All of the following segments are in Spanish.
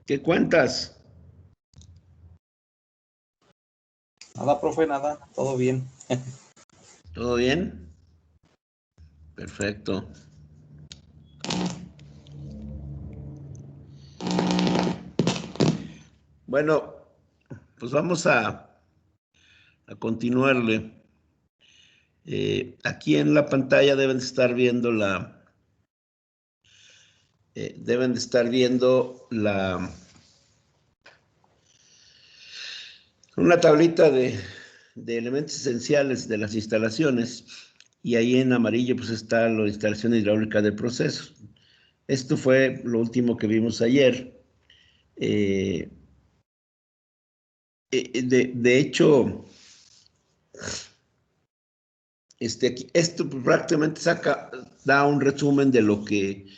¿Qué cuentas? Nada, profe, nada, todo bien. ¿Todo bien? Perfecto. Bueno, pues vamos a continuarle. Aquí en la pantalla deben de estar viendo una tablita de elementos esenciales de las instalaciones, y ahí en amarillo pues está la instalación hidráulica del proceso. Esto fue lo último que vimos ayer. De hecho, esto prácticamente da un resumen de lo que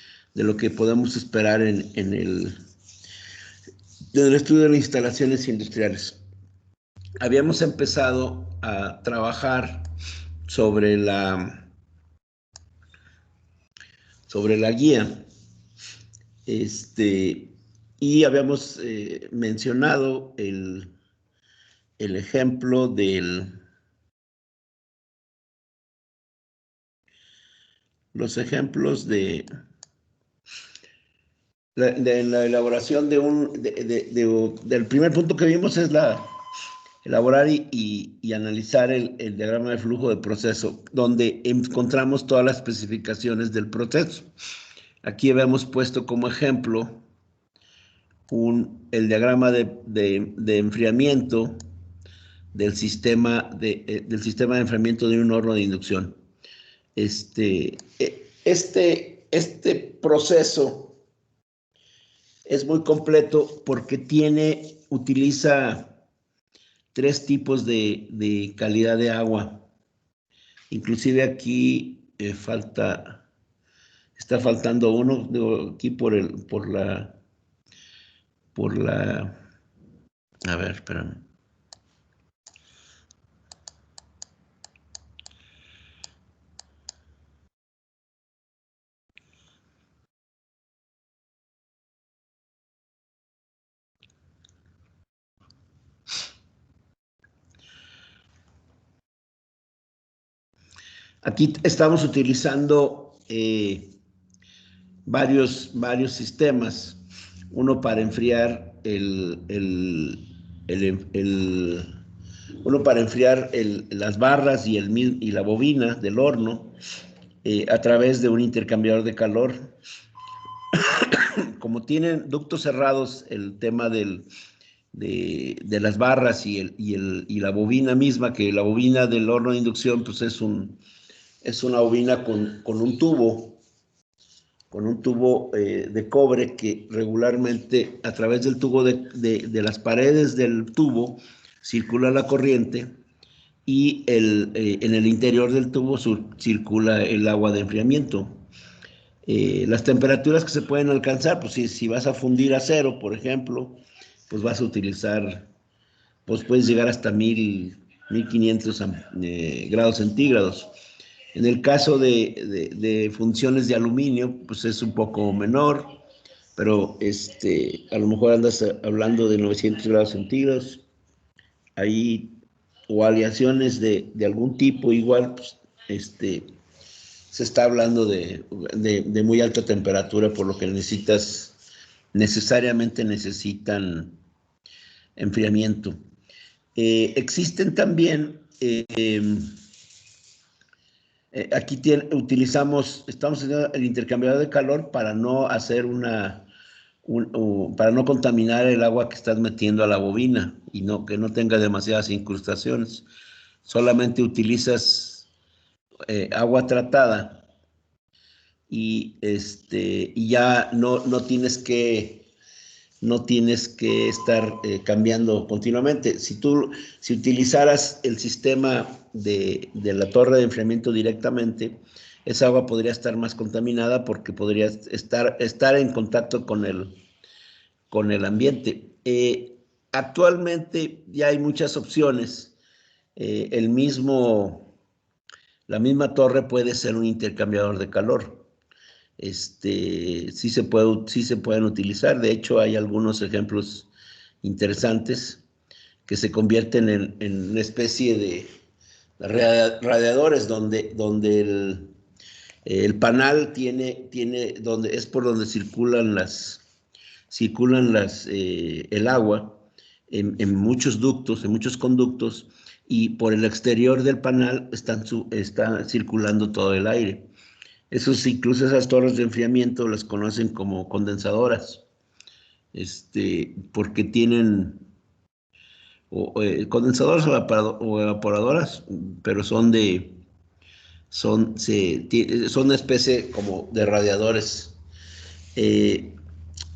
podemos esperar en el estudio de las instalaciones industriales. Habíamos empezado a trabajar sobre la guía, y habíamos mencionado el ejemplo los ejemplos de la elaboración del primer punto que vimos es elaborar y analizar el diagrama de flujo de proceso, donde encontramos todas las especificaciones del proceso. Aquí habíamos puesto como ejemplo el diagrama de enfriamiento del sistema de enfriamiento de un horno de inducción. Este proceso es muy completo porque utiliza tres tipos de calidad de agua. Inclusive aquí está faltando uno, aquí a ver, espérame. Aquí estamos utilizando varios sistemas. Uno para enfriar las barras y la bobina del horno a través de un intercambiador de calor. Como tienen ductos cerrados, el tema de las barras y la bobina misma, que la bobina del horno de inducción pues es una bobina con un tubo de cobre, que regularmente a través del tubo de las paredes del tubo circula la corriente, y en el interior del tubo circula el agua de enfriamiento. Las temperaturas que se pueden alcanzar, pues si vas a fundir acero, por ejemplo, pues vas a utilizar, pues puedes llegar hasta 1500 grados centígrados. En el caso de funciones de aluminio, pues es un poco menor, pero a lo mejor andas hablando de 900 grados centígrados, ahí, o aleaciones de algún tipo, igual, pues, se está hablando de muy alta temperatura, por lo que necesariamente necesitan enfriamiento. Existen también, aquí estamos haciendo el intercambiador de calor para no hacer para no contaminar el agua que estás metiendo a la bobina, y que no tenga demasiadas incrustaciones. Solamente utilizas agua tratada, y ya no tienes que estar cambiando continuamente. Si utilizaras el sistema de la torre de enfriamiento directamente, esa agua podría estar más contaminada porque podría estar en contacto con el ambiente. Actualmente ya hay muchas opciones. La misma torre puede ser un intercambiador de calor. sí se pueden utilizar. De hecho, hay algunos ejemplos interesantes que se convierten en una especie de radiadores donde el panal donde es por donde el agua en muchos ductos, en muchos conductos, y por el exterior del panal está circulando todo el aire. Incluso esas torres de enfriamiento las conocen como condensadoras, porque tienen condensadoras o evaporadoras, pero son una especie como de radiadores. Eh,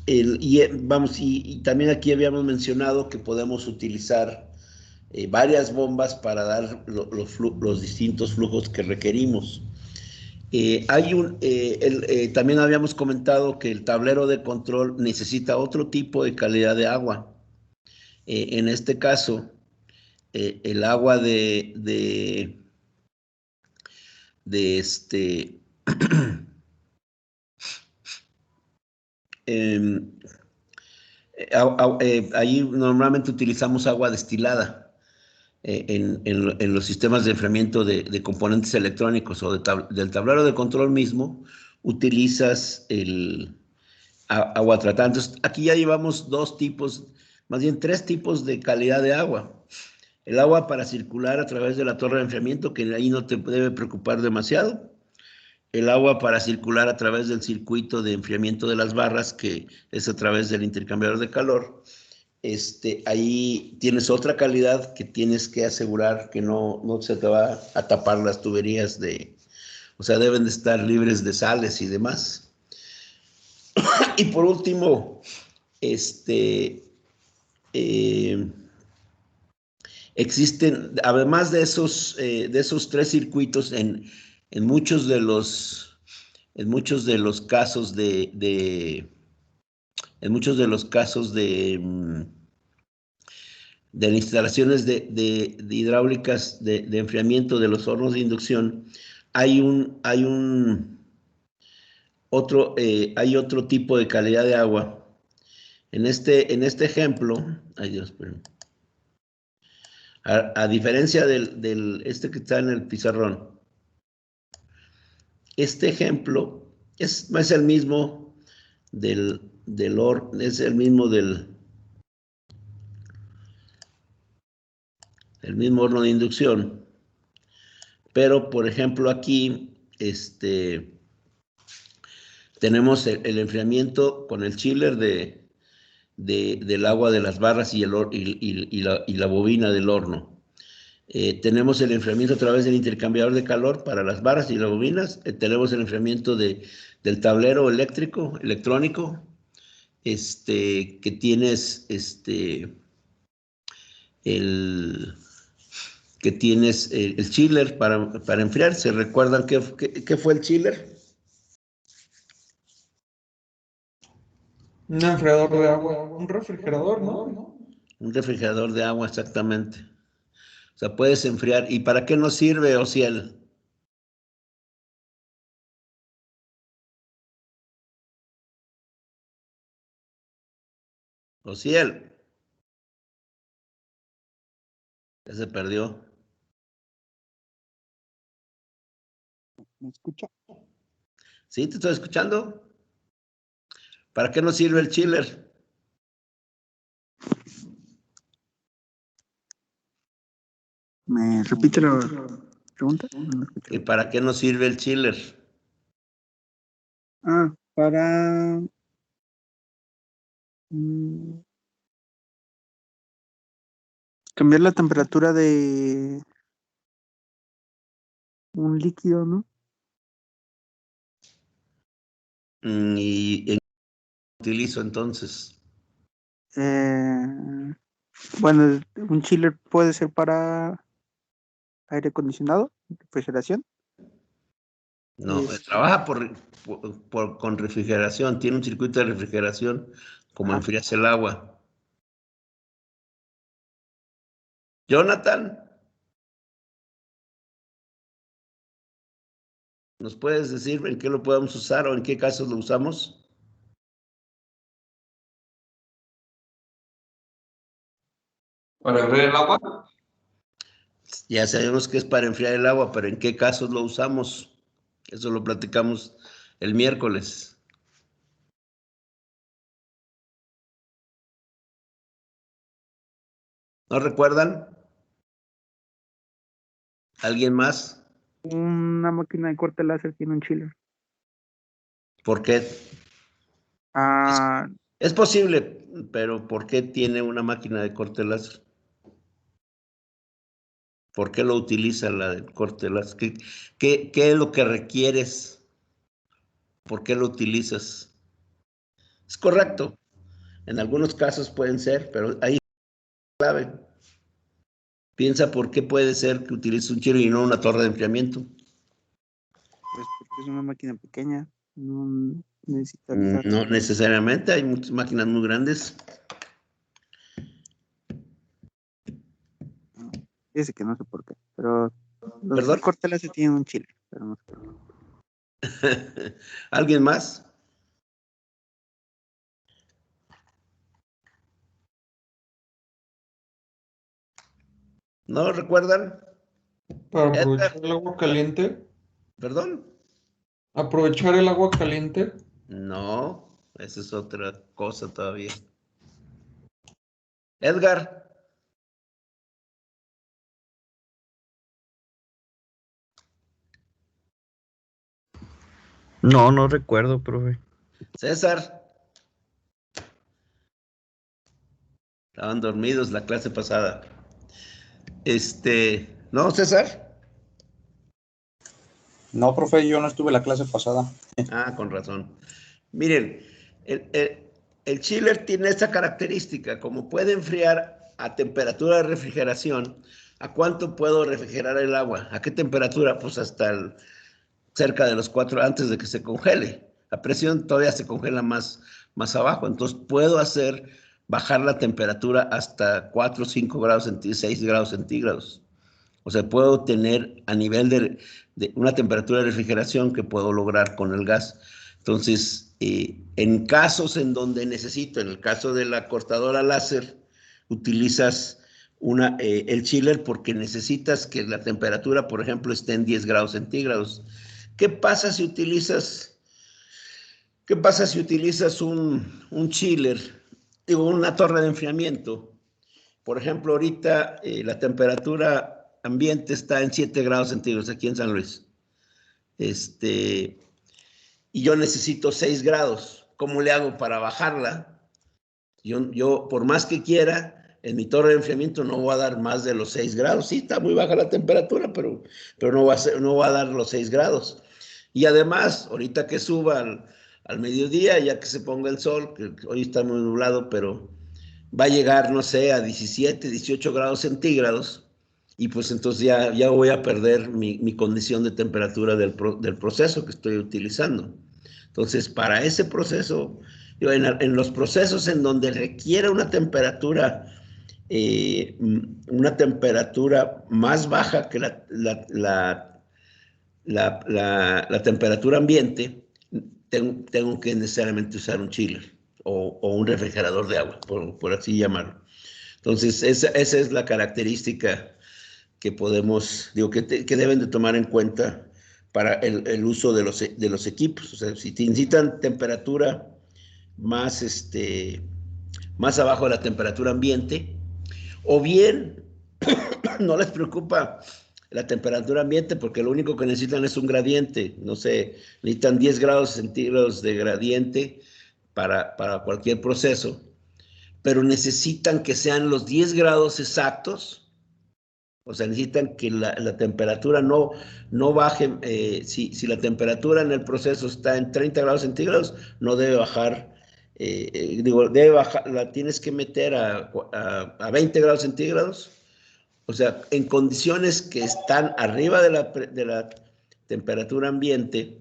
y también aquí habíamos mencionado que podemos utilizar varias bombas para dar los distintos flujos que requerimos. También habíamos comentado que el tablero de control necesita otro tipo de calidad de agua. En este caso, el agua de em, ahí normalmente utilizamos agua destilada en los sistemas de enfriamiento de componentes electrónicos o del tablero de control mismo, utilizas el agua tratada. Entonces, aquí ya llevamos más bien tres tipos de calidad de agua. El agua para circular a través de la torre de enfriamiento, que ahí no te debe preocupar demasiado. El agua para circular a través del circuito de enfriamiento de las barras, que es a través del intercambiador de calor. Ahí tienes otra calidad que tienes que asegurar que no se te va a tapar las tuberías o sea, deben de estar libres de sales y demás. Y por último, eh, existen, además de esos tres circuitos, en muchos de los casos en muchos de los casos de las instalaciones de hidráulicas de enfriamiento de los hornos de inducción, hay otro tipo de calidad de agua. En este ejemplo, ay Dios, perdón. A diferencia del que está en el pizarrón, este ejemplo es el mismo es el mismo el mismo horno de inducción, pero por ejemplo aquí tenemos el enfriamiento con el chiller del agua de las barras y la bobina del horno. Tenemos el enfriamiento a través del intercambiador de calor para las barras y las bobinas. Tenemos el enfriamiento del tablero electrónico, que tienes el el chiller para enfriar. ¿Se recuerdan qué fue el chiller? Un enfriador de agua, un refrigerador, ¿no? Un refrigerador de agua, exactamente. O sea, puedes enfriar. ¿Y para qué nos sirve, Ociel? Ociel, ya se perdió. ¿Me escucha? ¿Sí? ¿Te estoy escuchando? ¿Para qué nos sirve el chiller? ¿Me repite la pregunta? No escuché. ¿Y para qué nos sirve el chiller? Para cambiar la temperatura de un líquido, ¿no? ¿Y en qué utilizo entonces? Bueno, un chiller puede ser para aire acondicionado, refrigeración. No, trabaja con refrigeración, tiene un circuito de refrigeración, como Ajá. enfrías el agua. Jonathan, ¿Nos puedes decir en qué lo podemos usar o en qué casos lo usamos? ¿Para enfriar el agua? Ya sabemos que es para enfriar el agua, pero ¿en qué casos lo usamos? Eso lo platicamos el miércoles. ¿No recuerdan? ¿Alguien más? Una máquina de corte láser tiene un chiller. ¿Por qué? Ah, Es posible, pero ¿por qué tiene una máquina de corte láser? ¿Por qué lo utiliza la de corte láser? ¿Qué es lo que requieres? ¿Por qué lo utilizas? Es correcto. En algunos casos pueden ser, pero ahí es clave. Piensa por qué puede ser que utilices un chiller y no una torre de enfriamiento. pues porque es una máquina pequeña. No necesitaría. No necesariamente, hay muchas máquinas muy grandes. Dice que no sé por qué. Pero los de ¿Perdón? corte láser tienen un chiller. Pero no sé por qué. ¿Alguien más? ¿No recuerdan? Para Edgar, aprovechar el agua caliente. ¿perdón? Aprovechar el agua caliente. No, esa es otra cosa todavía. Edgar, No, no recuerdo, profe. César, estaban dormidos la clase pasada. ¿No, César? No, profe, yo no estuve la clase pasada. Ah, con razón. Miren, el, el- el chiller tiene esta característica, como puede enfriar a temperatura de refrigeración, ¿a cuánto puedo refrigerar el agua? ¿A qué temperatura? Pues hasta cerca de los 4 antes de que se congele. La presión todavía se congela más abajo, entonces puedo hacer bajar la temperatura hasta 4, 5 grados centígrados, 6 grados centígrados. O sea, puedo tener a nivel de una temperatura de refrigeración que puedo lograr con el gas. Entonces, en casos en donde necesito, en el caso de la cortadora láser, utilizas el chiller porque necesitas que la temperatura, por ejemplo, esté en 10 grados centígrados. ¿Qué pasa si utilizas, qué pasa si utilizas un chiller, digo, una torre de enfriamiento? Por ejemplo, ahorita la temperatura ambiente está en 7 grados centígrados aquí en San Luis. Y yo necesito 6 grados. ¿Cómo le hago para bajarla? Yo, por más que quiera, en mi torre de enfriamiento no voy a dar más de los 6 grados. Sí, está muy baja la temperatura, pero no va a dar los 6 grados. Y además, ahorita que suba al mediodía, ya que se ponga el sol, que hoy está muy nublado, pero va a llegar, no sé, a 17, 18 grados centígrados, y pues entonces ya voy a perder mi condición de temperatura del proceso que estoy utilizando. Entonces, para ese proceso, en los procesos en donde requiere una temperatura más baja que la temperatura ambiente, tengo que necesariamente usar un chiller o un refrigerador de agua, por así llamarlo. Entonces, esa es la característica que que deben de tomar en cuenta para el uso de los equipos. O sea, si te necesitan temperatura más, más abajo de la temperatura ambiente, o bien no les preocupa la temperatura ambiente porque lo único que necesitan es un gradiente, no sé, necesitan 10 grados centígrados de gradiente para cualquier proceso, pero necesitan que sean los 10 grados exactos, o sea, necesitan que la temperatura no baje, si la temperatura en el proceso está en 30 grados centígrados, no debe bajar, debe bajar, la tienes que meter a 20 grados centígrados, o sea, en condiciones que están arriba de la temperatura ambiente,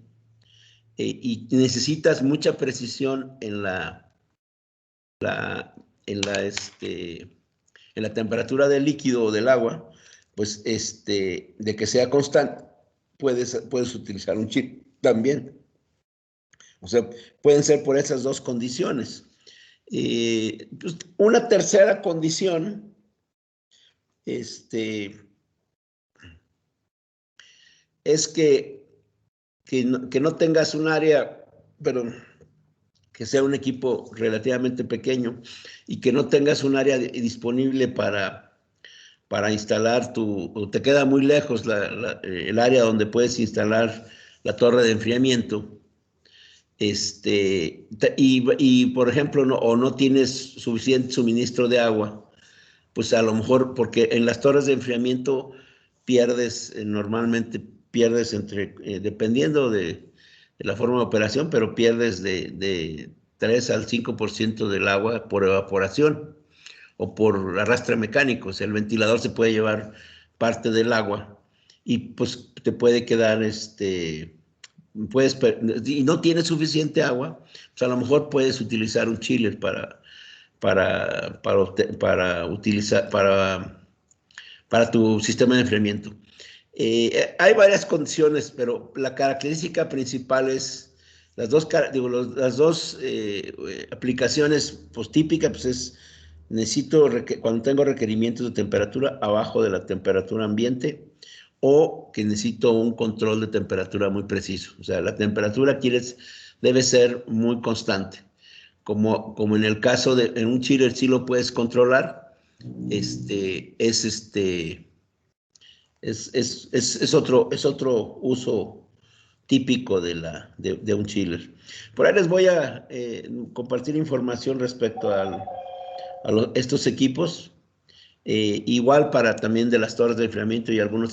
y necesitas mucha precisión en la, este, en la temperatura del líquido o del agua, pues de que sea constante, puedes utilizar un chip también. O sea, pueden ser por esas dos condiciones. Pues, una tercera condición, es que no tengas un área, pero que sea un equipo relativamente pequeño y que no tengas un área disponible para instalar o te queda muy lejos el área donde puedes instalar la torre de enfriamiento. Por ejemplo, no tienes suficiente suministro de agua, pues a lo mejor, porque en las torres de enfriamiento pierdes, normalmente pierdes dependiendo de la forma de operación, pero pierdes de 3 al 5% del agua por evaporación o por arrastre mecánico. O sea, el ventilador se puede llevar parte del agua y pues te puede quedar, y no tienes suficiente agua, pues a lo mejor puedes utilizar un chiller para tu sistema de enfriamiento. Hay varias condiciones, pero la característica principal es las dos aplicaciones pues, típicas, pues es cuando tengo requerimientos de temperatura abajo de la temperatura ambiente o que necesito un control de temperatura muy preciso. O sea, la temperatura debe ser muy constante. Como en el caso en un chiller sí lo puedes controlar, es otro uso típico de un chiller. Por ahí les voy a compartir información respecto a estos equipos. Igual para también de las torres de enfriamiento y algunos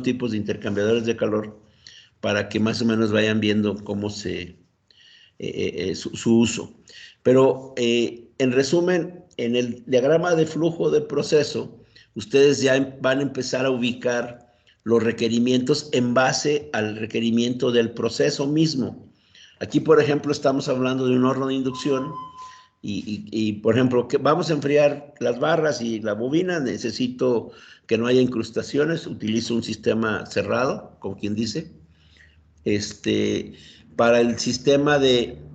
tipos de intercambiadores de calor, para que más o menos vayan viendo cómo su uso. Pero en resumen, en el diagrama de flujo de proceso, ustedes ya van a empezar a ubicar los requerimientos en base al requerimiento del proceso mismo. Aquí, por ejemplo, estamos hablando de un horno de inducción y por ejemplo, que vamos a enfriar las barras y la bobina, necesito que no haya incrustaciones, utilizo un sistema cerrado, como quien dice. Para el sistema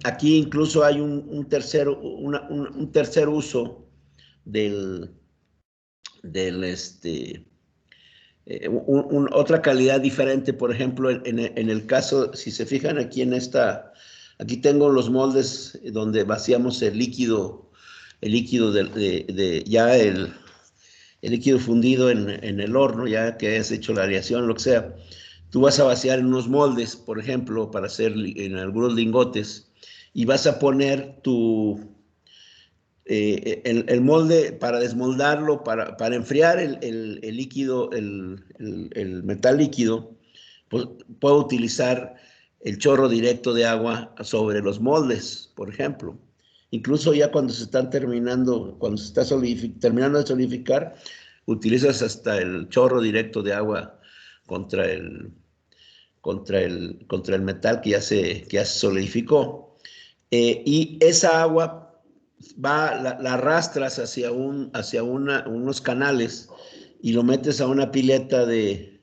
aquí incluso hay un tercer uso otra calidad diferente. Por ejemplo, en el caso, si se fijan aquí aquí tengo los moldes donde vaciamos el líquido el líquido fundido en el horno, ya que hayas hecho la aleación, lo que sea. Tú vas a vaciar en unos moldes, por ejemplo, para hacer en algunos lingotes, y vas a poner el molde para desmoldarlo, para enfriar el líquido, el metal líquido, pues puedo utilizar el chorro directo de agua sobre los moldes, por ejemplo. Incluso ya cuando se está terminando de solidificar, utilizas hasta el chorro directo de agua contra el metal que ya se solidificó. Y esa agua la arrastras hacia unos canales y lo metes a una pileta de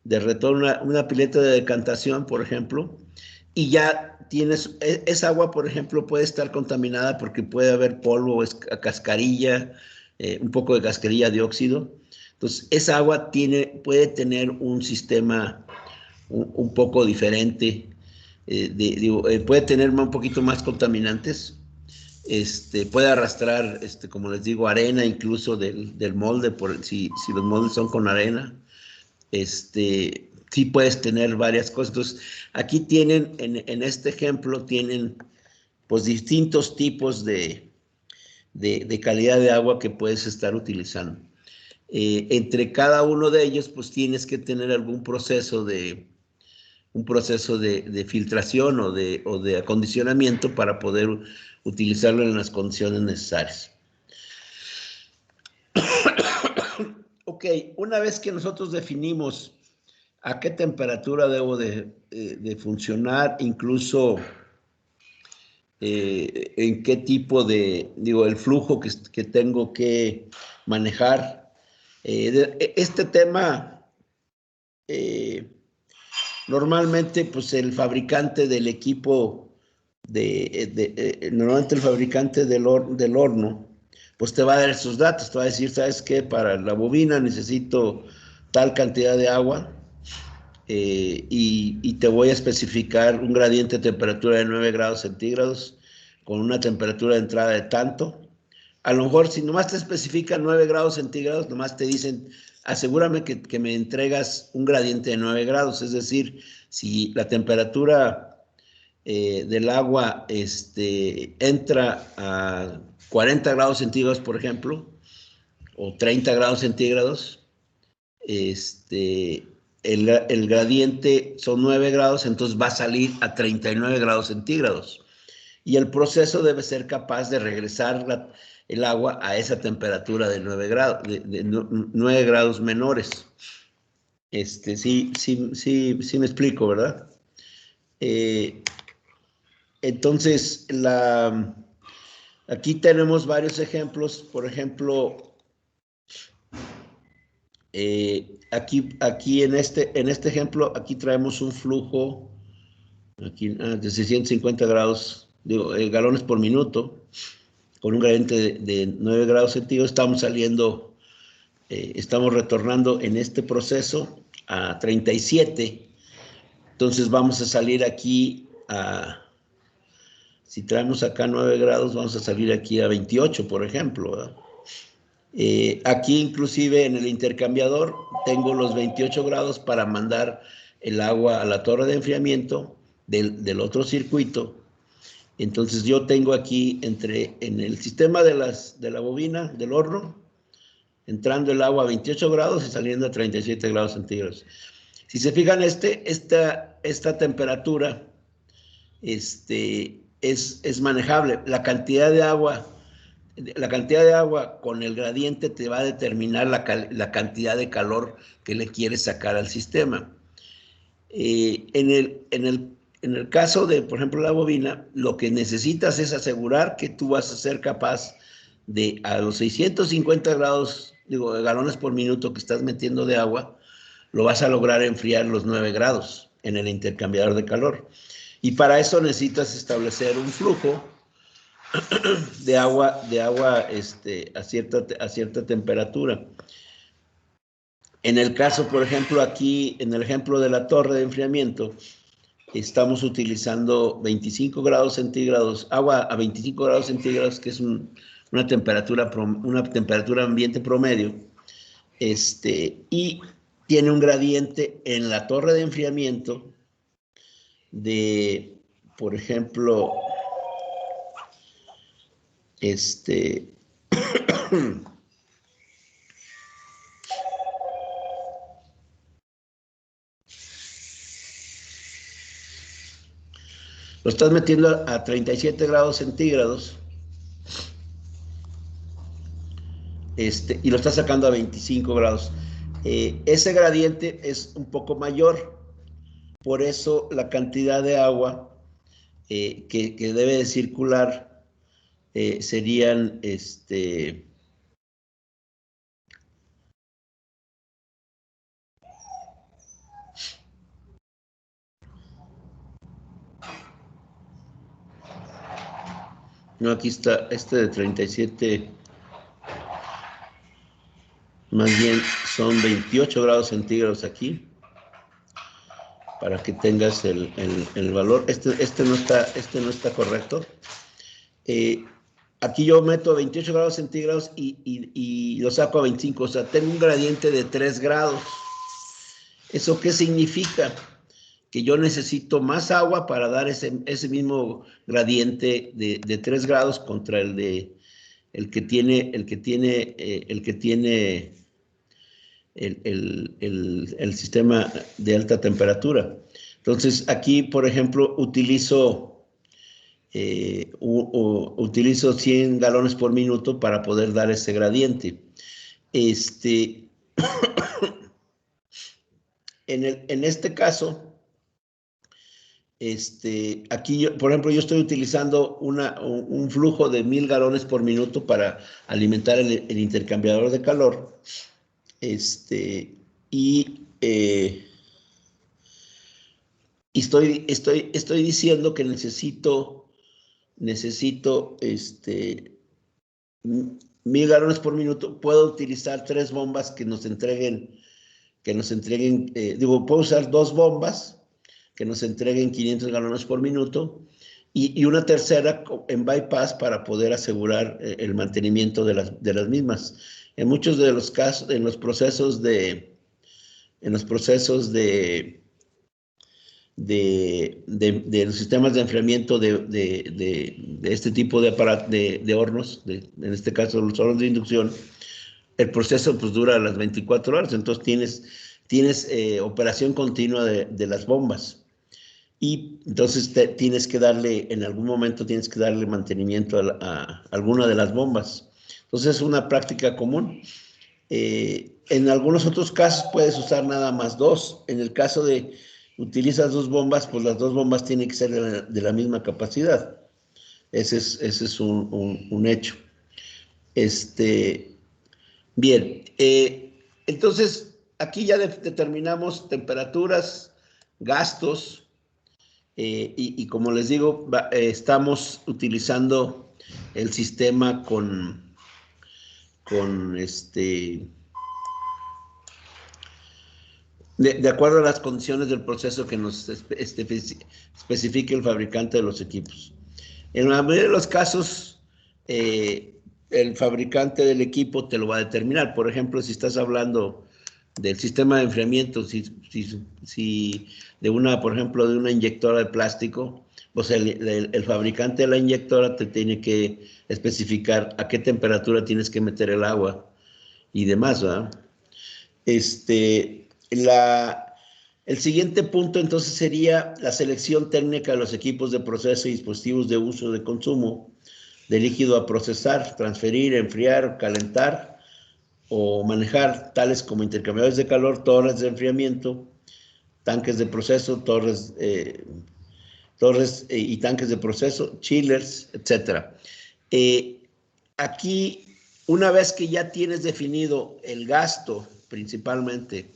retorno, una pileta de decantación, por ejemplo, y ya tienes, esa agua, por ejemplo, puede estar contaminada porque puede haber polvo, cascarilla, un poco de cascarilla de óxido. Entonces, esa agua puede tener un sistema un poco diferente, puede tener un poquito más contaminantes, puede arrastrar, como les digo, arena incluso del molde, si los moldes son con arena, sí puedes tener varias cosas. Entonces, aquí tienen, en este ejemplo, tienen pues distintos tipos de calidad de agua que puedes estar utilizando. Entre cada uno de ellos, pues tienes que tener algún proceso de filtración o de acondicionamiento para poder utilizarlo en las condiciones necesarias. Ok, una vez que nosotros definimos a qué temperatura debo de funcionar, incluso en qué tipo el flujo que tengo que manejar. Este tema Normalmente, pues el fabricante del equipo, normalmente el fabricante del horno, pues te va a dar esos datos, te va a decir, ¿sabes qué? Para la bobina necesito tal cantidad de agua y te voy a especificar un gradiente de temperatura de 9 grados centígrados con una temperatura de entrada de tanto. A lo mejor si nomás te especifican 9 grados centígrados, nomás te dicen, asegúrame que me entregas un gradiente de 9 grados, es decir, si la temperatura del agua entra a 40 grados centígrados, por ejemplo, o 30 grados centígrados, el gradiente son 9 grados, entonces va a salir a 39 grados centígrados. Y el proceso debe ser capaz de regresar el agua a esa temperatura de 9 grados, de 9 grados menores. Sí me explico, ¿verdad? Entonces, aquí tenemos varios ejemplos. Por ejemplo, aquí en este ejemplo, aquí traemos un flujo de 650 grados, galones por minuto, con un gradiente de 9 grados centígrados. Estamos retornando en este proceso a 37. Entonces vamos a salir aquí si traemos acá 9 grados, vamos a salir aquí a 28, por ejemplo, ¿verdad? Aquí inclusive en el intercambiador tengo los 28 grados para mandar el agua a la torre de enfriamiento del otro circuito. Entonces yo tengo aquí en el sistema de la bobina, del horno, entrando el agua a 28 grados y saliendo a 37 grados centígrados. Si se fijan, esta temperatura es manejable. La cantidad de agua con el gradiente te va a determinar la cantidad de calor que le quieres sacar al sistema. En el caso de, por ejemplo, la bobina, lo que necesitas es asegurar que tú vas a ser capaz de, a los 650 galones por minuto que estás metiendo de agua, lo vas a lograr enfriar los 9 grados en el intercambiador de calor. Y para eso necesitas establecer un flujo de agua a cierta temperatura. En el caso, por ejemplo, aquí, en el ejemplo de la torre de enfriamiento, estamos utilizando 25 grados centígrados, agua a 25 grados centígrados, que es una temperatura ambiente promedio, y tiene un gradiente en la torre de enfriamiento de, por ejemplo, lo estás metiendo a 37 grados centígrados y lo estás sacando a 25 grados. Ese gradiente es un poco mayor, por eso la cantidad de agua que debe de circular serían no, aquí está de 37, más bien son 28 grados centígrados aquí, para que tengas el valor. Este no está correcto. Aquí yo meto 28 grados centígrados y lo saco a 25, o sea, tengo un gradiente de 3 grados. ¿Eso qué significa? Que yo necesito más agua para dar ese mismo gradiente de 3 grados contra el que tiene el sistema de alta temperatura. Entonces, aquí, por ejemplo, utilizo 100 galones por minuto para poder dar ese gradiente. En este caso, aquí, por ejemplo, yo estoy utilizando un flujo de 1000 galones por minuto para alimentar el intercambiador de calor. Y estoy diciendo que necesito 1000 galones por minuto. Puedo utilizar 3 bombas que nos entreguen, puedo usar 2 bombas que nos entreguen 500 galones por minuto y una tercera en bypass para poder asegurar el mantenimiento de las mismas. En muchos de los casos, en los procesos de los sistemas de enfriamiento de este tipo de hornos, en este caso los hornos de inducción, el proceso pues dura las 24 horas, entonces tienes operación continua de las bombas. Y entonces en algún momento tienes que darle mantenimiento a alguna de las bombas. Entonces es una práctica común. En algunos otros casos puedes usar nada más 2. En el caso de utilizas 2 bombas, pues las 2 bombas tienen que ser de la misma capacidad. Ese es un hecho. Bien, entonces aquí ya determinamos temperaturas, gastos, y como les digo, estamos utilizando el sistema de acuerdo a las condiciones del proceso que nos especifique el fabricante de los equipos. En la mayoría de los casos, el fabricante del equipo te lo va a determinar. Por ejemplo, si estás hablando del sistema de enfriamiento, por ejemplo, de una inyectora de plástico, pues el fabricante de la inyectora te tiene que especificar a qué temperatura tienes que meter el agua y demás, ¿verdad? El siguiente punto entonces sería la selección técnica de los equipos de proceso y dispositivos de uso de consumo de líquido a procesar, transferir, enfriar, calentar o manejar, tales como intercambiadores de calor, torres de enfriamiento, tanques de proceso, torres y tanques de proceso, chillers, etc. Aquí, una vez que ya tienes definido el gasto, principalmente,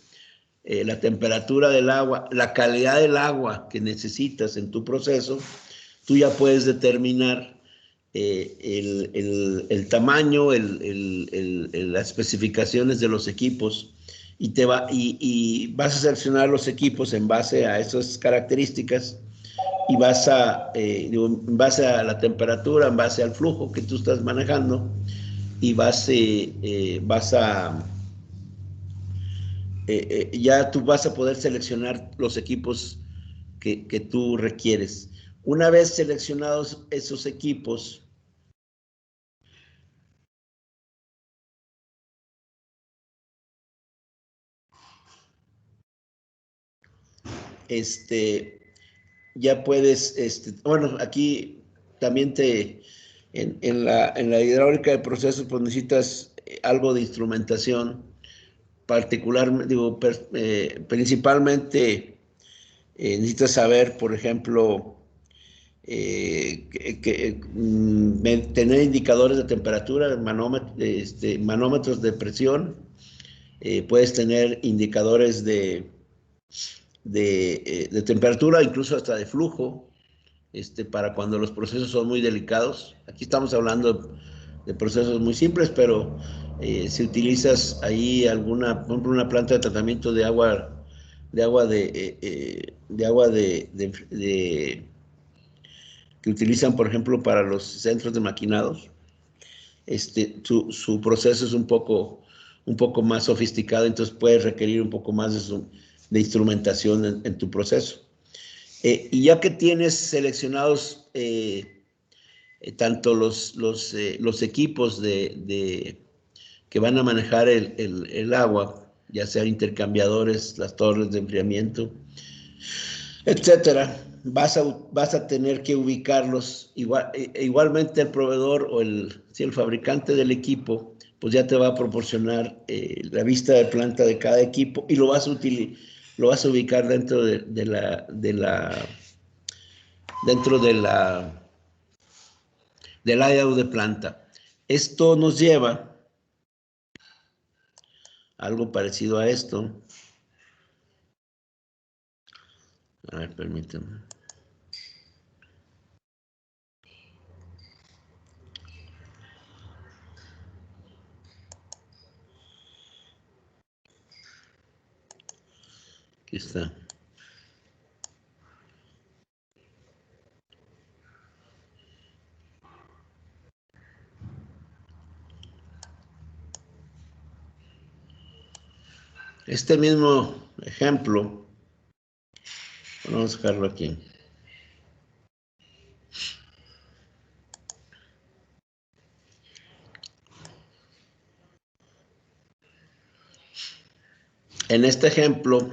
la temperatura del agua, la calidad del agua que necesitas en tu proceso, tú ya puedes determinar el tamaño, las especificaciones de los equipos y vas a seleccionar los equipos en base a esas características y en base a la temperatura, en base al flujo que tú estás manejando y ya tú vas a poder seleccionar los equipos que tú requieres. Una vez seleccionados esos equipos, ya puedes, bueno, aquí también en la hidráulica de procesos, pues necesitas algo de instrumentación particular, principalmente necesitas saber, por ejemplo, tener indicadores de temperatura, manómetros de presión, puedes tener indicadores de temperatura, incluso hasta de flujo, para cuando los procesos son muy delicados. Aquí estamos hablando de procesos muy simples, pero si utilizas ahí por ejemplo, una planta de tratamiento de agua que utilizan, por ejemplo, para los centros de maquinados, su proceso es un poco más sofisticado, entonces puede requerir un poco más de instrumentación en tu proceso. Y ya que tienes seleccionados tanto los equipos que van a manejar el agua, ya sea intercambiadores, las torres de enfriamiento, etcétera, vas a tener que ubicarlos. Igualmente el proveedor o el fabricante del equipo, pues ya te va a proporcionar la vista de planta de cada equipo y lo vas a ubicar dentro del layout de planta. Esto nos lleva a algo parecido a esto. A ver, permítame. Aquí está. Este mismo ejemplo, vamos a dejarlo aquí. En este ejemplo,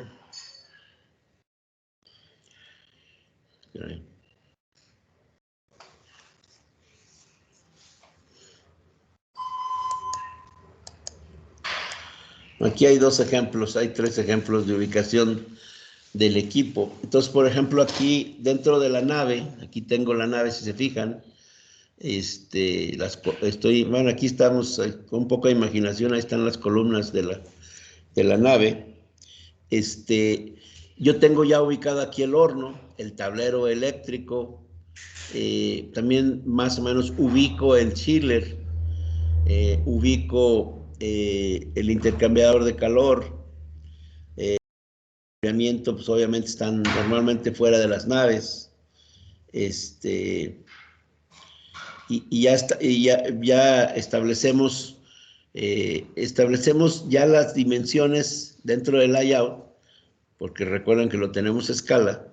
aquí hay dos ejemplos, hay tres ejemplos de ubicación del equipo. Entonces, por ejemplo, aquí dentro de la nave, aquí tengo la nave, si se fijan, bueno, aquí estamos con un poco de imaginación, ahí están las columnas de la nave. Yo tengo ya ubicado aquí el horno, el tablero eléctrico, también más o menos ubico el chiller, ubico el intercambiador de calor, enfriamiento, pues obviamente están normalmente fuera de las naves, ya establecemos ya las dimensiones dentro del layout, porque recuerden que lo tenemos a escala.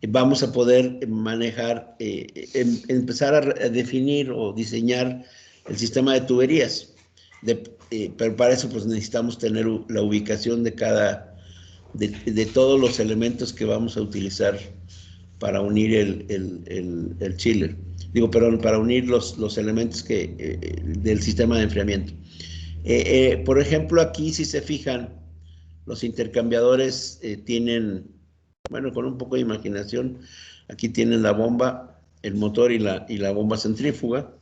Vamos a poder manejar, empezar a definir o diseñar el sistema de tuberías. Pero para eso pues necesitamos tener la ubicación de todos los elementos que vamos a utilizar para unir el chiller. Digo, perdón, para unir los elementos del sistema de enfriamiento. Por ejemplo, aquí si se fijan, los intercambiadores tienen, bueno, con un poco de imaginación, aquí tienen la bomba, el motor y la bomba centrífuga.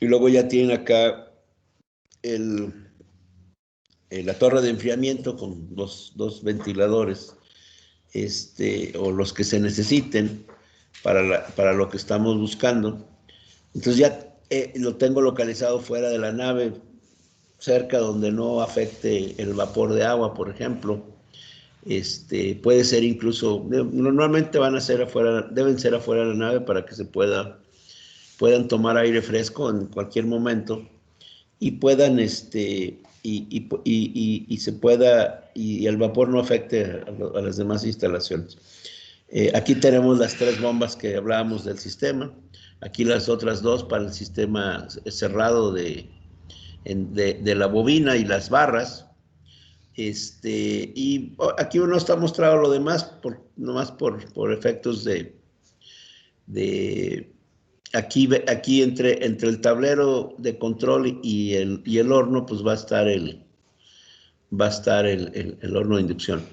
Y luego ya tienen acá la torre de enfriamiento con dos ventiladores, o los que se necesiten para lo que estamos buscando. Entonces ya lo tengo localizado fuera de la nave, cerca donde no afecte el vapor de agua, por ejemplo. Puede ser incluso, normalmente deben ser afuera de la nave para que puedan tomar aire fresco en cualquier momento y puedan, y el vapor no afecte a las demás instalaciones. Aquí tenemos las tres bombas que hablábamos del sistema, aquí las otras dos para el sistema cerrado de la bobina y las barras. Y aquí no está mostrado lo demás, nomás por efectos aquí entre el tablero de control y el horno, pues va a estar el horno de inducción.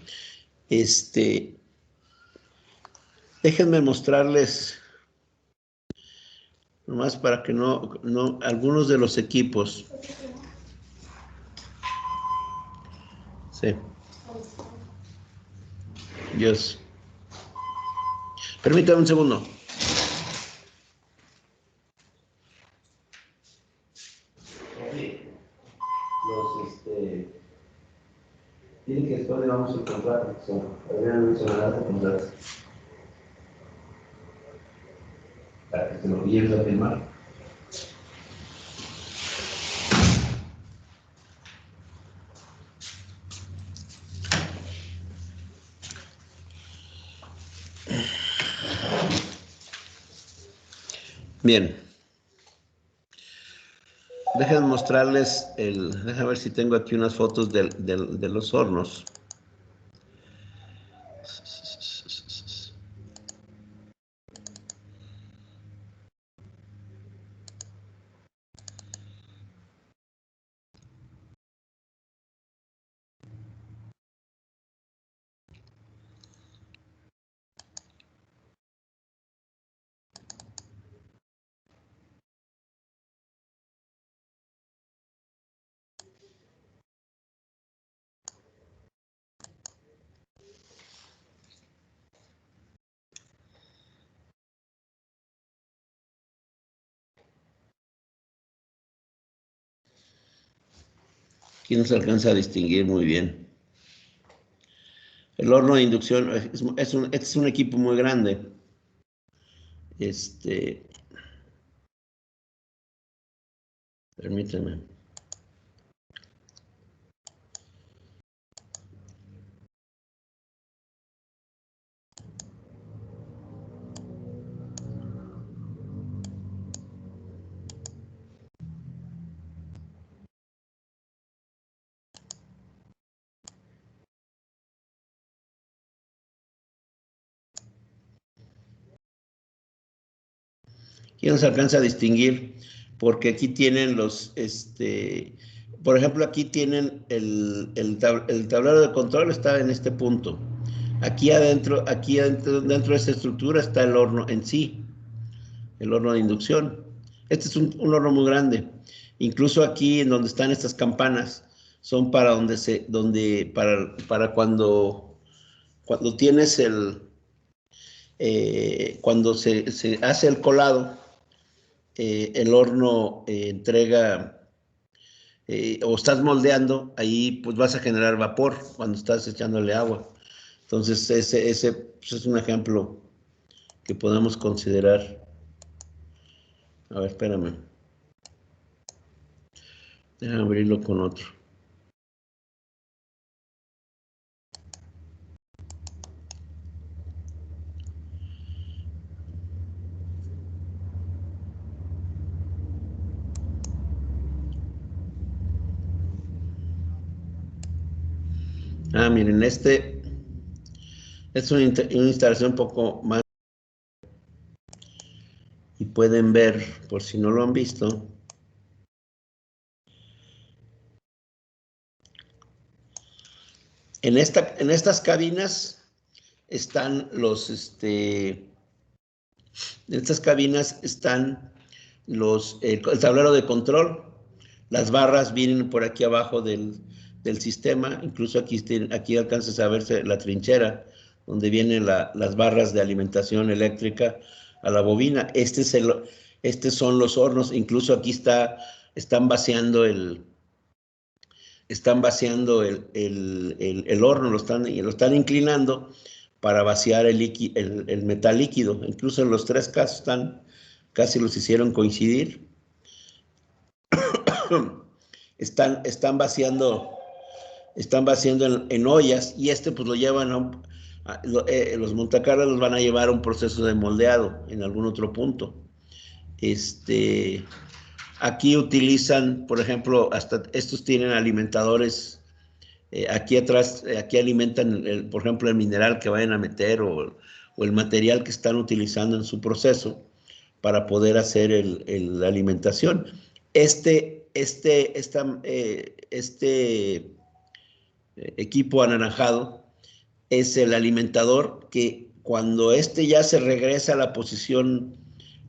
Déjenme mostrarles, nomás para que algunos de los equipos. Sí. Dios. Permítame un segundo. Tiene que después le vamos a encontrar, habrían mencionado de contratos. Para que se lo lleves a firmar. Bien. Déjenme mostrarles déjenme ver si tengo aquí unas fotos de los hornos. Aquí no se alcanza a distinguir muy bien. El horno de inducción es un equipo muy grande. Permíteme. Aquí no se alcanza a distinguir porque aquí tienen por ejemplo, aquí tienen el tablero de control está en este punto. Aquí adentro, dentro de esta estructura está el horno en sí, el horno de inducción. Este es un horno muy grande. Incluso aquí en donde están estas campanas son para para cuando tienes cuando se hace el colado, el horno entrega o estás moldeando, ahí pues vas a generar vapor cuando estás echándole agua. Entonces ese pues, es un ejemplo que podemos considerar. A ver, espérame. Déjame abrirlo con otro. Miren, es una instalación un poco más y pueden ver, por si no lo han visto, en estas cabinas están en estas cabinas están el tablero de control, las barras vienen por aquí abajo del sistema, incluso aquí alcanzas a verse la trinchera, donde vienen las barras de alimentación eléctrica a la bobina. Estos son los hornos, incluso aquí están vaciando el horno, lo están inclinando para vaciar el metal líquido. Incluso en los tres casos casi los hicieron coincidir. Están vaciando en ollas y pues lo llevan los montacargas los van a llevar a un proceso de moldeado en algún otro punto. Aquí utilizan, por ejemplo, hasta estos tienen alimentadores. Aquí atrás, aquí alimentan, por ejemplo, el mineral que vayan a meter o el material que están utilizando en su proceso para poder hacer la alimentación. Este equipo anaranjado es el alimentador que cuando ya se regresa a la posición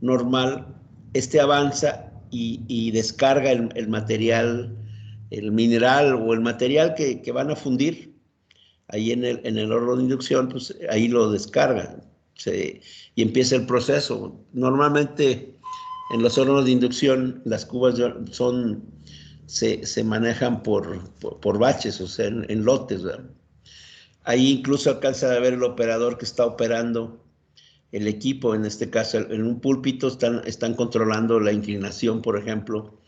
normal, avanza y descarga el material, el mineral o el material que van a fundir ahí en el horno de inducción, pues ahí lo descargan y empieza el proceso. Normalmente en los hornos de inducción las cubas se manejan por baches, o sea, en lotes, ¿verdad? Ahí incluso alcanza a ver el operador que está operando el equipo, en este caso en un púlpito están controlando la inclinación, por ejemplo,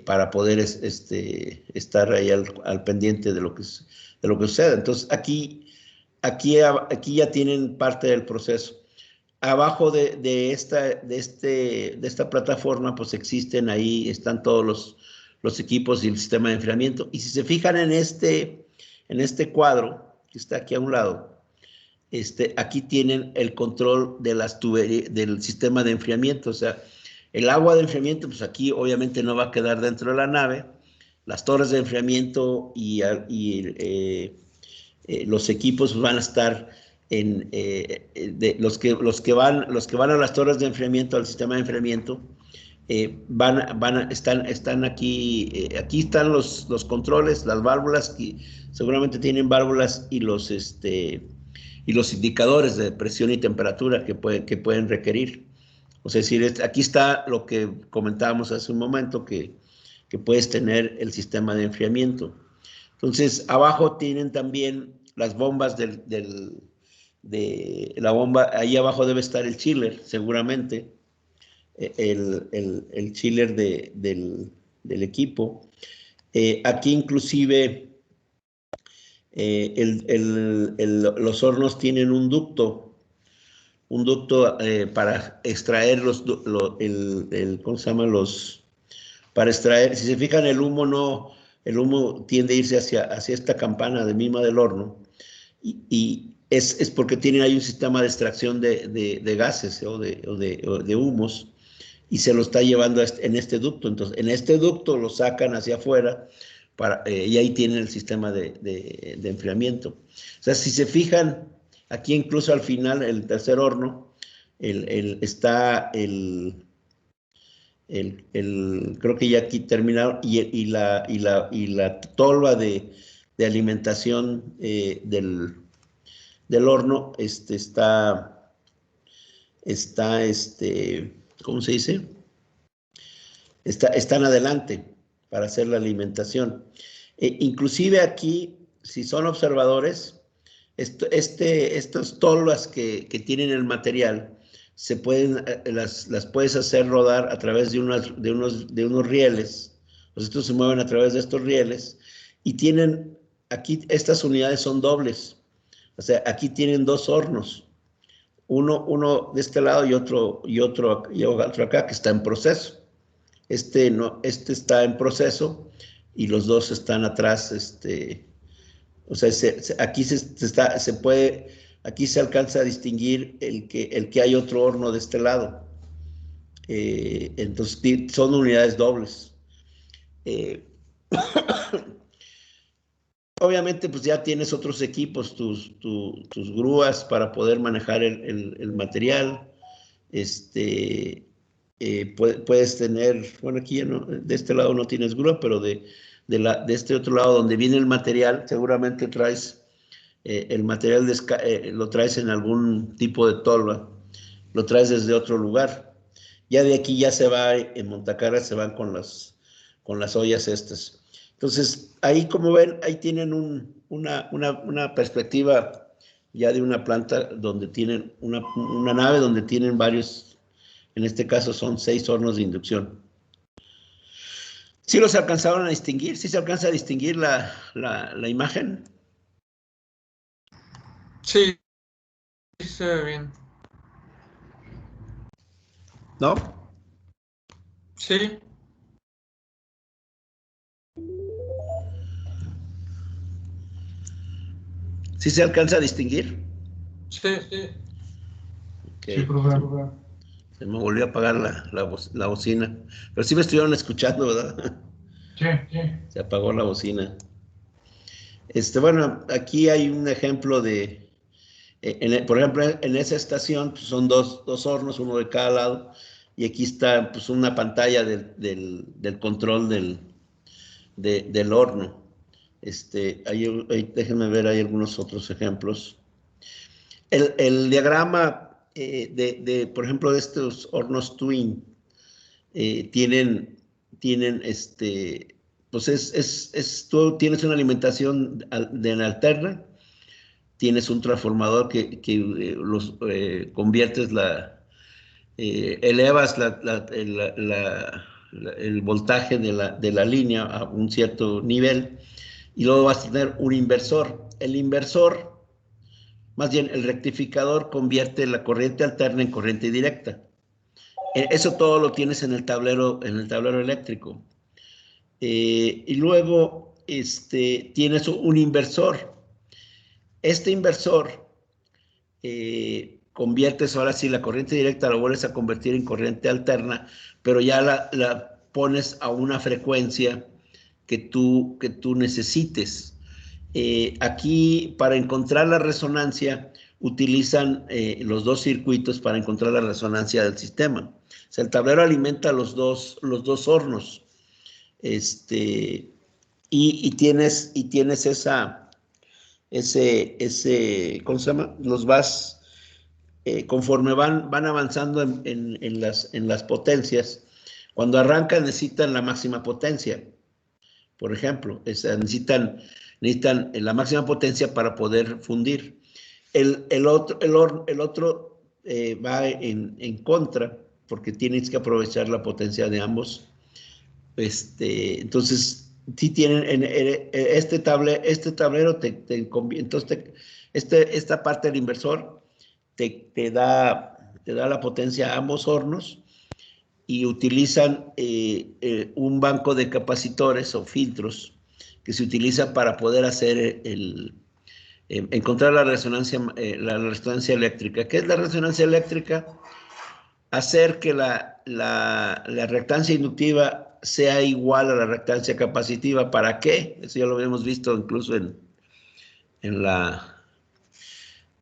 para poder estar ahí al pendiente de lo que sucede. Entonces aquí ya tienen parte del proceso. Abajo de esta plataforma, pues están todos los equipos y el sistema de enfriamiento. Y si se fijan en este cuadro que está aquí a un lado, aquí tienen el control de las tuberías, del sistema de enfriamiento. O sea, el agua de enfriamiento, pues aquí obviamente no va a quedar dentro de la nave. Las torres de enfriamiento y los equipos van a estar los que van a las torres de enfriamiento, al sistema de enfriamiento, están aquí. Aquí están los controles, las válvulas, que seguramente tienen válvulas y los indicadores de presión y temperatura que pueden requerir. O sea, aquí está lo que comentábamos hace un momento, que que puedes tener el sistema de enfriamiento. Entonces, abajo tienen también las bombas de la bomba, ahí abajo debe estar el chiller, seguramente, el chiller del equipo. Aquí inclusive los hornos tienen un ducto para extraer ¿cómo se llama? Para extraer, si se fijan, el humo tiende a irse hacia esta campana de mima del horno, y es porque tienen ahí un sistema de extracción de gases o de humos, y se lo está llevando en este ducto. Entonces, en este ducto lo sacan hacia afuera, y ahí tienen el sistema de enfriamiento. O sea, si se fijan, aquí incluso al final, el tercer horno, está creo que ya aquí terminaron, y la tolva de alimentación del horno ¿cómo se dice? Están adelante para hacer la alimentación. Inclusive aquí, si son observadores, estas tolvas que tienen el material, las puedes hacer rodar a través de unos rieles. Pues estos se mueven a través de estos rieles, y aquí estas unidades son dobles. O sea, aquí tienen dos hornos. Uno de este lado y otro acá, que está en proceso. No, está en proceso, y los dos están atrás. O sea, aquí aquí se alcanza a distinguir el que hay otro horno de este lado. Entonces, son unidades dobles. Obviamente, pues ya tienes otros equipos, tus grúas para poder manejar el material. Puedes tener, bueno, aquí ya no, de este lado no tienes grúa, pero de este otro lado donde viene el material, seguramente traes el material, lo traes en algún tipo de tolva, lo traes desde otro lugar. Ya de aquí ya se va, en Montacara se van con las ollas estas. Entonces, ahí, como ven, ahí tienen una perspectiva ya de una planta donde tienen una nave donde tienen varios, en este caso son 6 hornos de inducción. ¿Sí los alcanzaron a distinguir? ¿Sí se alcanza a distinguir la imagen? Sí, sí se ve bien. ¿No? Sí, ¿Sí se alcanza a distinguir? sí, sí. Okay. Sí, profe. Se me volvió a apagar la bocina. Pero sí me estuvieron escuchando, ¿verdad? Sí, sí. Se apagó la bocina. Bueno, aquí hay un ejemplo por ejemplo, en esa estación, pues, son dos hornos, uno de cada lado, y aquí está, pues, una pantalla del control del horno. Déjenme ver, hay algunos otros ejemplos. El diagrama por ejemplo, de estos hornos Twin, tienen, pues tú tienes una alimentación de alterna, tienes un transformador que los conviertes, elevas el voltaje de la línea a un cierto nivel, y luego vas a tener un inversor. Más bien, el rectificador convierte la corriente alterna en corriente directa. Eso todo lo tienes en el tablero eléctrico. Y luego tienes un inversor. Este inversor, conviertes ahora sí la corriente directa, la vuelves a convertir en corriente alterna, pero ya la pones a una frecuencia que tú necesites. Aquí, para encontrar la resonancia, utilizan los dos circuitos para encontrar la resonancia del sistema. O sea, el tablero alimenta los dos hornos. Y tienes ¿cómo se llama? Los vas, conforme van avanzando en las potencias, Cuando arrancan necesitan la máxima potencia, por ejemplo, necesitan la máxima potencia para poder fundir. El otro va en contra, porque tienes que aprovechar la potencia de ambos. Entonces, si tienen este tablero, entonces esta parte del inversor te da la potencia a ambos hornos, y utilizan un banco de capacitores o filtros que se utiliza para poder hacer encontrar la resonancia eléctrica. ¿Qué es la resonancia eléctrica? Hacer que la reactancia inductiva sea igual a la reactancia capacitiva. ¿Para qué? Eso ya lo habíamos visto incluso en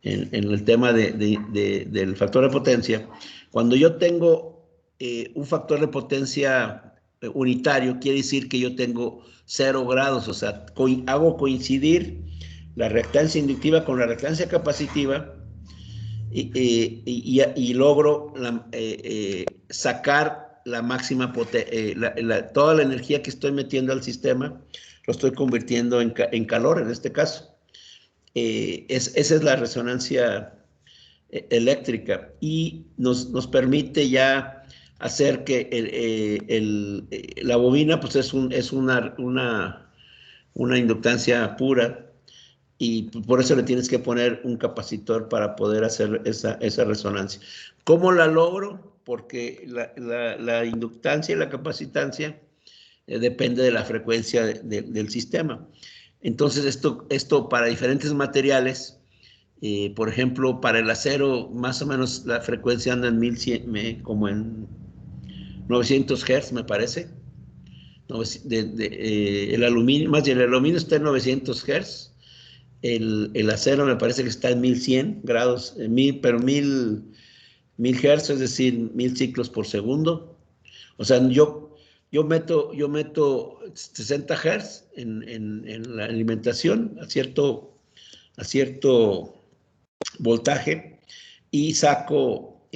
el tema del factor de potencia. Cuando yo tengo un factor de potencia unitario, quiere decir que yo tengo 0 grados, o sea, hago coincidir la reactancia inductiva con la reactancia capacitiva, y logro sacar la máxima potencia, toda la energía que estoy metiendo al sistema, lo estoy convirtiendo en calor en este caso. Esa es la resonancia eléctrica, y nos permite ya hacer que la bobina pues es una inductancia pura, y por eso le tienes que poner un capacitor para poder hacer esa resonancia. ¿Cómo la logro? Porque la inductancia y la capacitancia depende de la frecuencia del sistema. Entonces, esto para diferentes materiales, por ejemplo, para el acero, más o menos la frecuencia anda en 1100, como en 900 Hz, me parece. El aluminio, más bien el aluminio está en 900 Hz. El acero me parece que está en 1100 grados, pero 1000 Hz, es decir, 1000 ciclos por segundo. O sea, yo meto 60 Hz en la alimentación a cierto voltaje, y saco,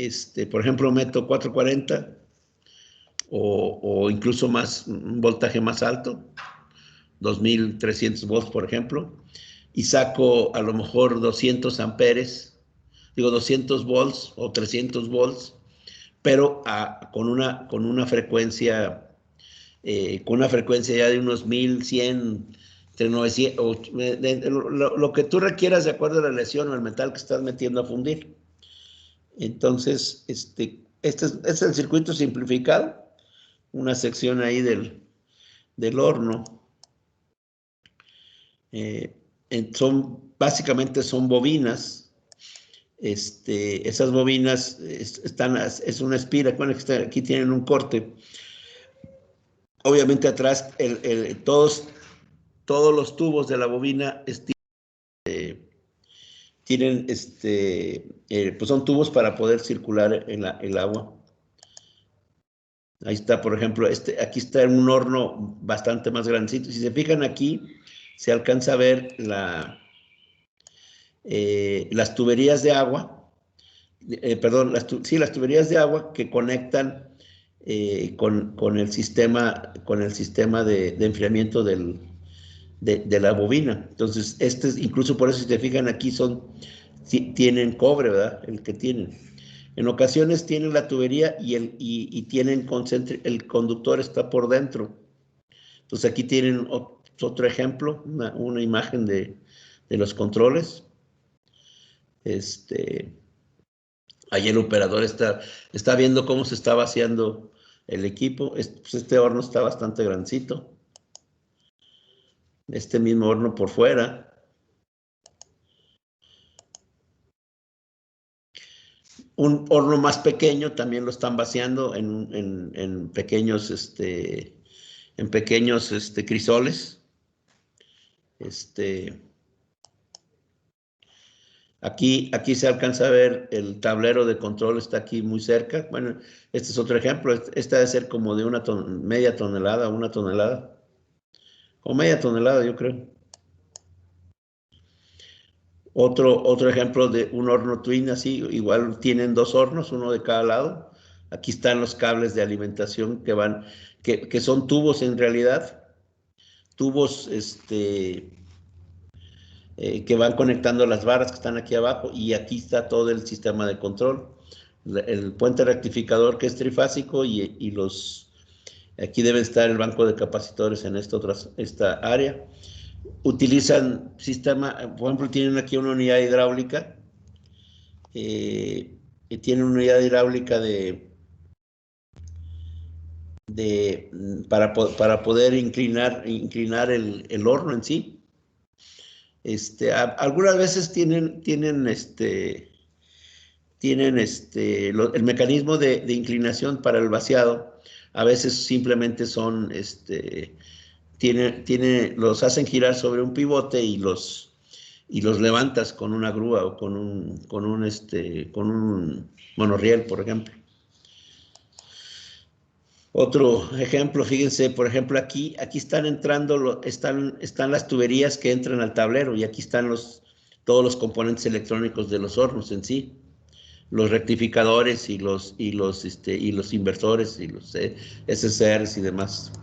por ejemplo, meto 440 o incluso más, un voltaje más alto, 2300 volts, por ejemplo, y saco a lo mejor 200 amperes, 200 volts o 300 volts, pero con una frecuencia ya de unos 1100, entre 900, lo que tú requieras de acuerdo a la aleación o el metal que estás metiendo a fundir. Entonces, este es el circuito simplificado, una sección ahí del horno. Básicamente son bobinas. Esas bobinas es una espira, bueno, aquí tienen un corte. Obviamente atrás todos los tubos de la bobina tienen, pues son tubos para poder circular el agua. Ahí está, por ejemplo, aquí está en un horno bastante más grandecito. Si se fijan aquí, se alcanza a ver las tuberías de agua, perdón, las tuberías de agua que conectan con el sistema de enfriamiento de la bobina. Entonces, incluso por eso, si te fijan aquí, tienen cobre, ¿verdad? El que tienen. En ocasiones tienen la tubería y tienen el conductor está por dentro. Entonces, aquí tienen otro ejemplo, una imagen de los controles. Ahí el operador está viendo cómo se está vaciando el equipo. Pues este horno está bastante grandecito. Este mismo horno por fuera. Un horno más pequeño también lo están vaciando en pequeños crisoles. Aquí se alcanza a ver el tablero de control, está aquí muy cerca. Bueno, este es otro ejemplo. Este debe ser como de media tonelada, 1 tonelada. O media tonelada, yo creo. Otro ejemplo de un horno twin, así, igual tienen 2 hornos, uno de cada lado. Aquí están los cables de alimentación que van, que son tubos en realidad, tubos que van conectando las barras que están aquí abajo, y aquí está todo el sistema de control. El puente rectificador que es trifásico, y aquí debe estar el banco de capacitores en esta área. Utilizan sistema, por ejemplo, tienen aquí una unidad hidráulica, tienen una unidad hidráulica para poder inclinar el horno en sí. Algunas veces tienen el mecanismo de inclinación para el vaciado. A veces simplemente son, los hacen girar sobre un pivote y los levantas con una grúa o con un monorriel, por ejemplo. Otro ejemplo, fíjense, por ejemplo, aquí están entrando, están las tuberías que entran al tablero, y aquí están todos los componentes electrónicos de los hornos en sí, los rectificadores y los inversores y los SCRs y demás.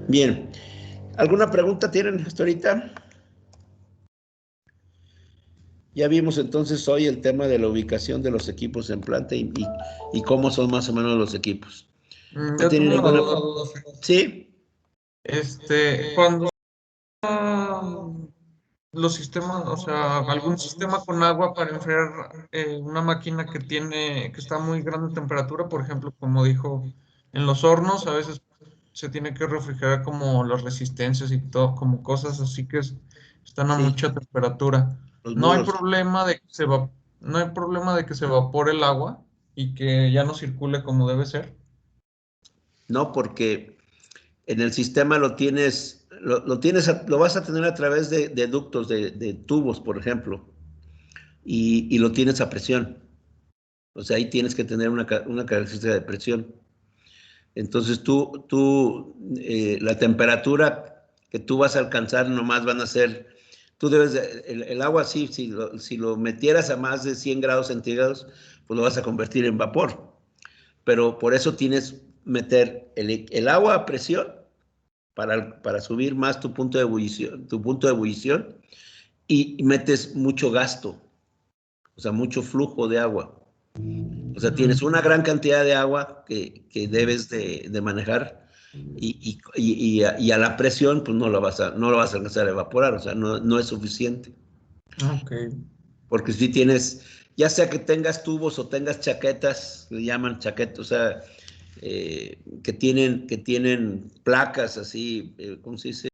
Bien, ¿alguna pregunta tienen hasta ahorita? Ya vimos entonces hoy el tema de la ubicación de los equipos en planta y cómo son más o menos los equipos. Yo tengo una duda. Sí. Cuando los sistemas, o sea, algún sistema con agua para enfriar una máquina que está a muy grande temperatura, por ejemplo, como dijo, en los hornos a veces se tiene que refrigerar como las resistencias y todo, como cosas así que están a mucha temperatura. Los No hay muros. problema de que no hay problema de que se evapore el agua y que ya no circule como debe ser. No, porque en el sistema lo vas a tener a través de ductos, de tubos, por ejemplo, y lo tienes a presión. O sea, ahí tienes que tener una característica de presión. Entonces la temperatura que tú vas a alcanzar nomás van a ser, el agua sí, si lo metieras a más de 100 grados centígrados, pues lo vas a convertir en vapor. Pero por eso tienes meter el agua a presión para subir más tu punto de ebullición, y metes mucho gasto, o sea, mucho flujo de agua. O sea, tienes una gran cantidad de agua que debes de manejar, y a la presión pues no lo vas a alcanzar a evaporar, o sea, no es suficiente. Ok. Porque si tienes, ya sea que tengas tubos o tengas chaquetas, le llaman chaquetas, o sea, que tienen placas así, ¿cómo se dice?